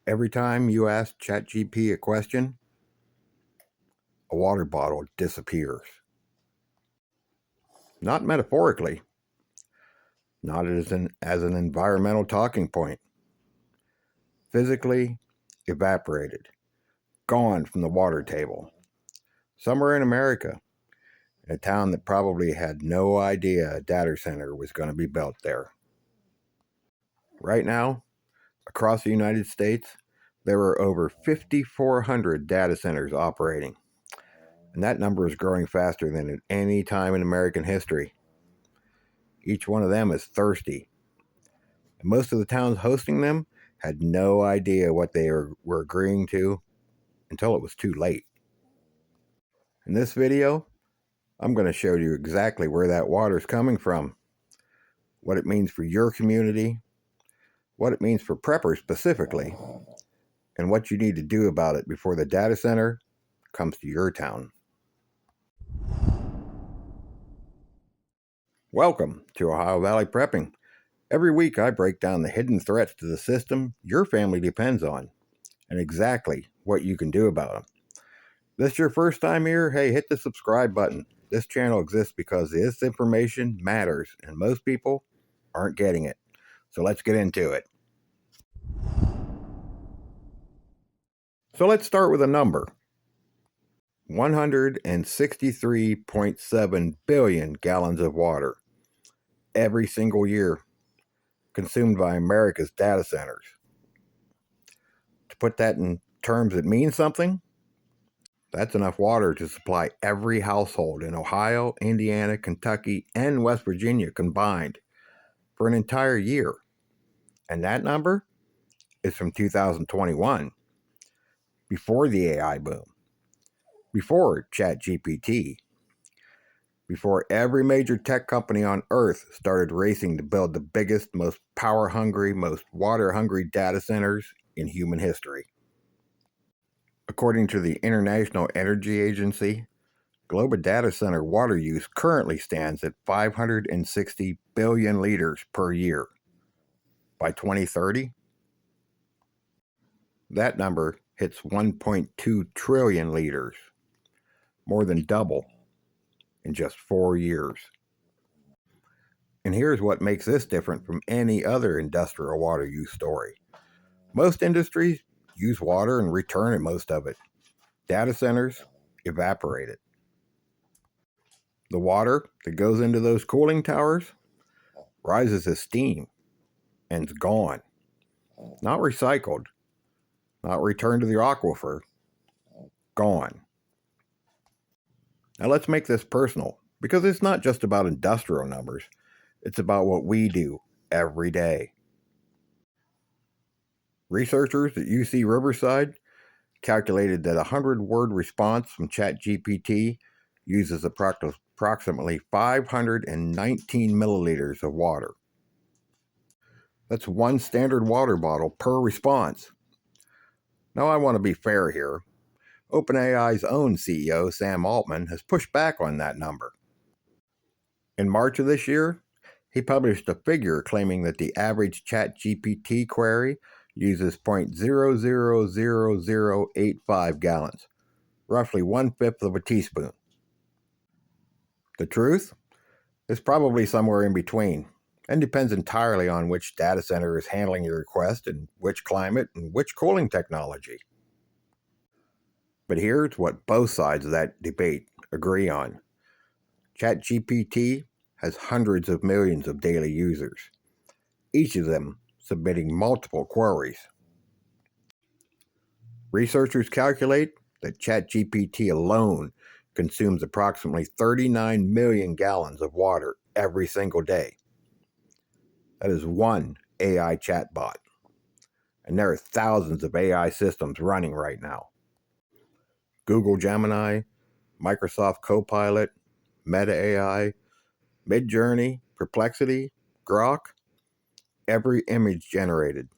Every time you ask ChatGPT a question, a water bottle disappears. Not metaphorically, not as an environmental talking point. Physically evaporated, gone from the water table. Somewhere in America, in a town that probably had no idea a data center was going to be built there. Right now, across the United States, there are over 5,400 data centers operating, and that number is growing faster than at any time in American history. Each one of them is thirsty, and most of the towns hosting them had no idea what they were agreeing to until it was too late. In this video, I'm going to show you exactly where that water is coming from, what it means for your community, what it means for preppers specifically, and what you need to do about it before the data center comes to your town. Welcome to Ohio Valley Prepping. Every week I break down the hidden threats to the system your family depends on and exactly what you can do about them. This your first time here? Hey, hit the subscribe button. This channel exists because this information matters and most people aren't getting it. So let's get into it. So let's start with a number. 163.7 billion gallons of water every single year consumed by America's data centers. To put that in terms that mean something, that's enough water to supply every household in Ohio, Indiana, Kentucky, and West Virginia combined for an entire year. And that number is from 2021, before the AI boom, before ChatGPT, before every major tech company on earth started racing to build the biggest, most power-hungry, most water-hungry data centers in human history. According to the International Energy Agency, global data center water use currently stands at 560 billion liters per year. By 2030, that number hits 1.2 trillion liters, more than double in just 4 years. And here's what makes this different from any other industrial water use story. Most industries use water and return most of it. Data centers evaporate it. The water that goes into those cooling towers rises as steam and is gone. Not recycled, not returned to the aquifer, gone. Now let's make this personal, because it's not just about industrial numbers, it's about what we do every day. Researchers at UC Riverside calculated that a 100-word response from ChatGPT uses approximately 519 milliliters of water. That's one standard water bottle per response. Now I want to be fair here. OpenAI's own CEO, Sam Altman, has pushed back on that number. In March of this year, he published a figure claiming that the average ChatGPT query uses 0.000085 gallons, roughly 1/5 of a teaspoon. The truth is probably somewhere in between, and depends entirely on which data center is handling your request and which climate and which cooling technology. But here's what both sides of that debate agree on. ChatGPT has hundreds of millions of daily users, each of them submitting multiple queries. Researchers calculate that ChatGPT alone consumes approximately 39 million gallons of water every single day. That is one AI chatbot. And there are thousands of AI systems running right now. Google Gemini, Microsoft Copilot, Meta AI, Midjourney, Perplexity, Grok, every image generated,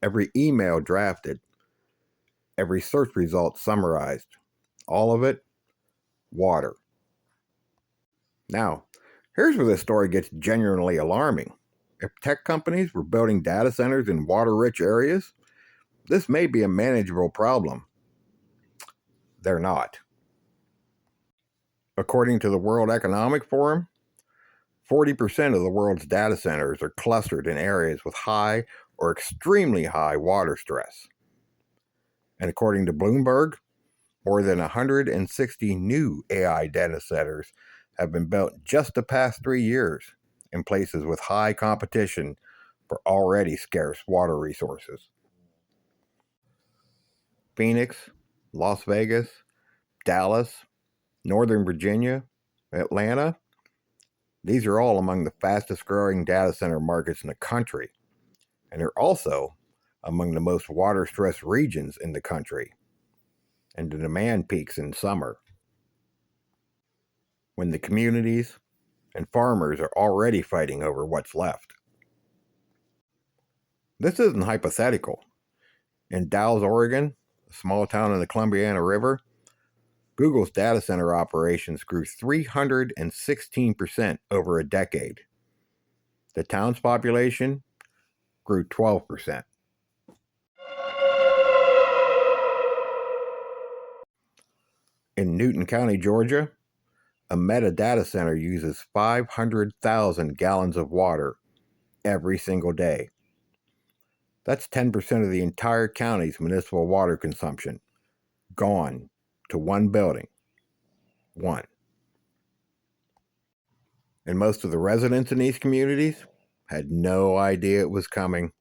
every email drafted, every search result summarized, all of it, water. Now, here's where this story gets genuinely alarming. If tech companies were building data centers in water-rich areas, this may be a manageable problem. They're not. According to the World Economic Forum, 40% of the world's data centers are clustered in areas with high or extremely high water stress. And according to Bloomberg, more than 160 new AI data centers have been built just the past 3 years in places with high competition for already scarce water resources. Phoenix, Las Vegas, Dallas, Northern Virginia, Atlanta, these are all among the fastest growing data center markets in the country, and they're also among the most water stressed regions in the country, and the demand peaks in summer, when the communities and farmers are already fighting over what's left. This isn't hypothetical. In Dalles, Oregon, a small town in the Columbiana River, Google's data center operations grew 316% over a decade. The town's population grew 12%. In Newton County, Georgia, a Meta data center uses 500,000 gallons of water every single day. That's 10% of the entire county's municipal water consumption, gone to one building. One. And most of the residents in these communities had no idea it was coming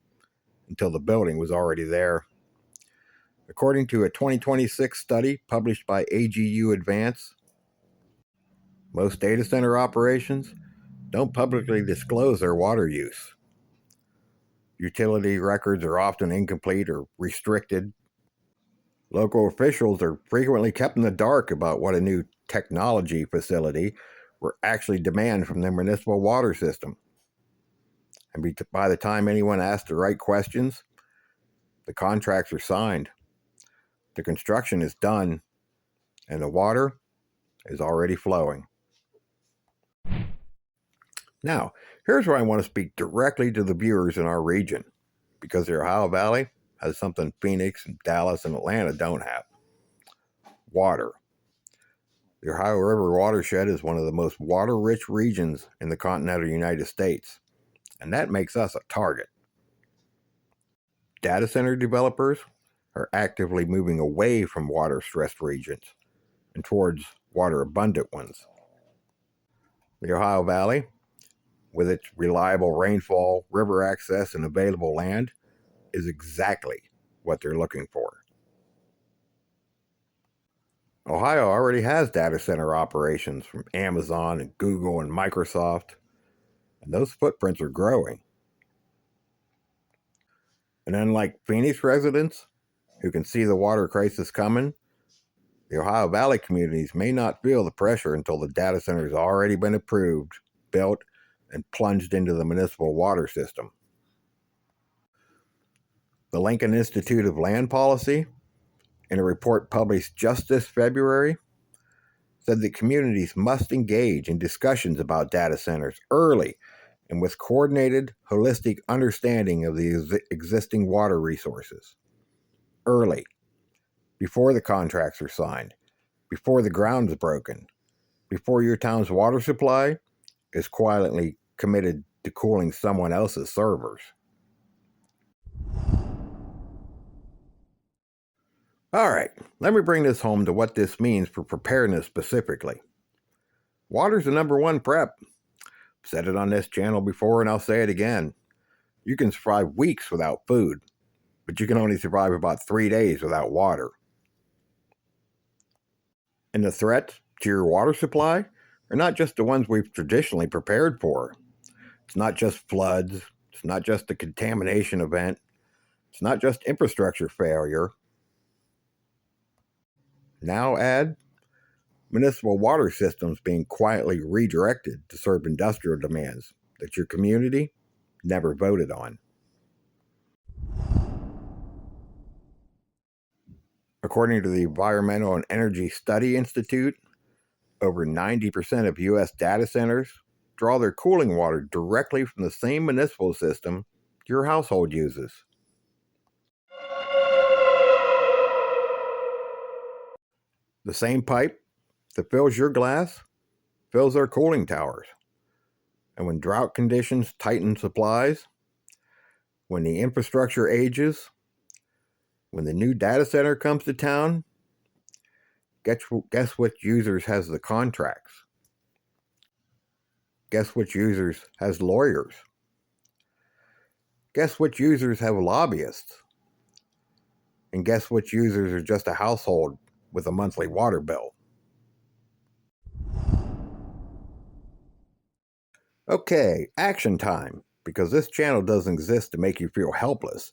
until the building was already there. According to a 2026 study published by AGU Advance, most data center operations don't publicly disclose their water use. Utility records are often incomplete or restricted. Local officials are frequently kept in the dark about what a new technology facility will actually demand from their municipal water system. And by the time anyone asks the right questions, the contracts are signed, the construction is done, and the water is already flowing. Now, here's where I want to speak directly to the viewers in our region, because the Ohio Valley has something Phoenix and Dallas and Atlanta don't have: water. The Ohio River watershed is one of the most water-rich regions in the continental United States, and that makes us a target. Data center developers are actively moving away from water-stressed regions and towards water-abundant ones. The Ohio Valley, with its reliable rainfall, river access, and available land, is exactly what they're looking for. Ohio already has data center operations from Amazon and Google and Microsoft, and those footprints are growing. And unlike Phoenix residents, who can see the water crisis coming, the Ohio Valley communities may not feel the pressure until the data center has already been approved, built, and plunged into the municipal water system. The Lincoln Institute of Land Policy, in a report published just this February, said that communities must engage in discussions about data centers early and with coordinated, holistic understanding of the existing water resources. Early, before the contracts are signed, before the ground is broken, before your town's water supply is quietly committed to cooling someone else's servers. All right, let me bring this home to what this means for preparedness specifically. Water's the number one prep. I've said it on this channel before, and I'll say it again. You can survive weeks without food, but you can only survive about 3 days without water. And the threats to your water supply are not just the ones we've traditionally prepared for. It's not just floods. It's not just a contamination event. It's not just infrastructure failure. Now add municipal water systems being quietly redirected to serve industrial demands that your community never voted on. According to the Environmental and Energy Study Institute, over 90% of U.S. data centers draw their cooling water directly from the same municipal system your household uses. The same pipe that fills your glass fills their cooling towers. And when drought conditions tighten supplies, when the infrastructure ages, when the new data center comes to town, guess which users has the contracts? Guess which users has lawyers? Guess which users have lobbyists? And guess which users are just a household with a monthly water bill? Okay, action time. Because this channel doesn't exist to make you feel helpless.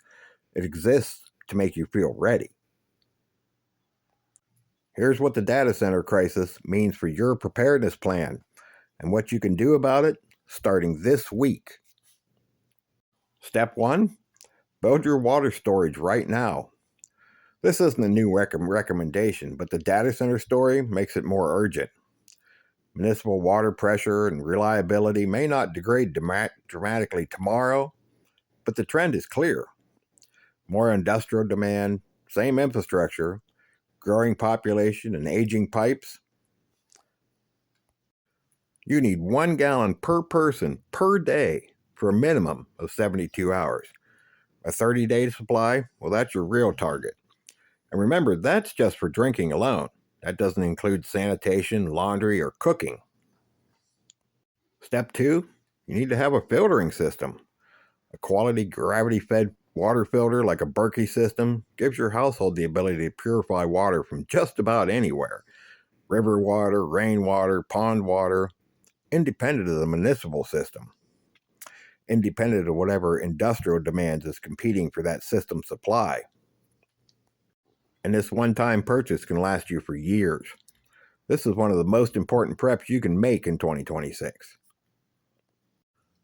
It exists to make you feel ready. Here's what the data center crisis means for your preparedness plan and what you can do about it starting this week. Step 1, build your water storage right now. This isn't a new recommendation, but the data center story makes it more urgent. Municipal water pressure and reliability may not degrade dramatically tomorrow, but the trend is clear. More industrial demand, same infrastructure, growing population, and aging pipes. You need 1 gallon per person per day for a minimum of 72 hours. A 30-day supply, well, that's your real target. And remember, that's just for drinking alone. That doesn't include sanitation, laundry, or cooking. Step 2, you need to have a filtering system. A quality gravity-fed water filter like a Berkey system gives your household the ability to purify water from just about anywhere. River water, rainwater, pond water, independent of the municipal system. Independent of whatever industrial demands is competing for that system supply. And this one-time purchase can last you for years. This is one of the most important preps you can make in 2026.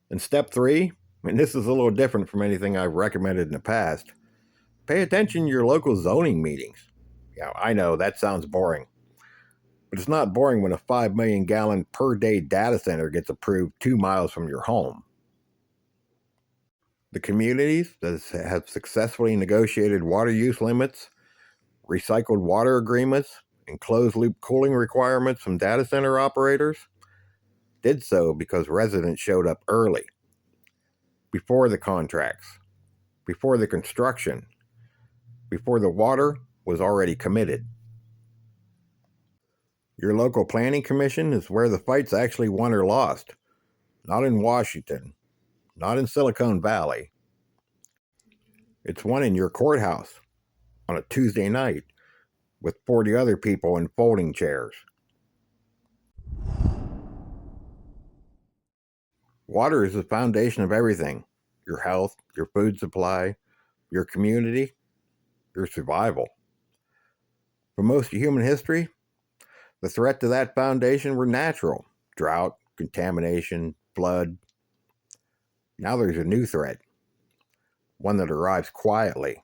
And step 3, and this is a little different from anything I've recommended in the past, pay attention to your local zoning meetings. Yeah, I know that sounds boring, but it's not boring when a 5 million gallon per day data center gets approved 2 miles from your home. The communities that have successfully negotiated water use limits, recycled water agreements, and closed-loop cooling requirements from data center operators did so because residents showed up early, before the contracts, before the construction, before the water was already committed. Your local planning commission is where the fight's actually won or lost, not in Washington, not in Silicon Valley. It's won in your courthouse on a Tuesday night with 40 other people in folding chairs. Water is the foundation of everything: your health, your food supply, your community, your survival. For most of human history, the threat to that foundation were natural: drought, contamination, flood. Now there's a new threat, one that arrives quietly,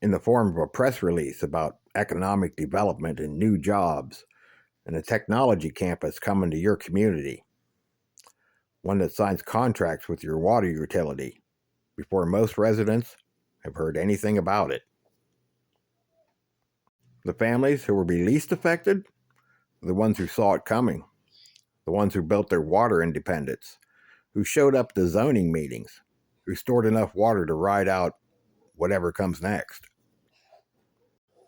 in the form of a press release about economic development and new jobs, and a technology campus coming to your community. One that signs contracts with your water utility before most residents have heard anything about it. The families who will be least affected are the ones who saw it coming, the ones who built their water independence, who showed up to zoning meetings, who stored enough water to ride out whatever comes next.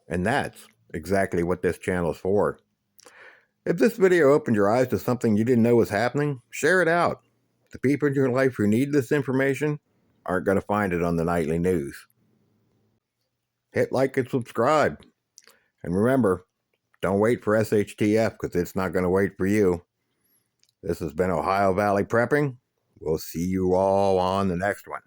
And that's exactly what this channel is for. If this video opened your eyes to something you didn't know was happening, share it out. The people in your life who need this information aren't going to find it on the nightly news. Hit like and subscribe. And remember, don't wait for SHTF because it's not going to wait for you. This has been Ohio Valley Prepping. We'll see you all on the next one.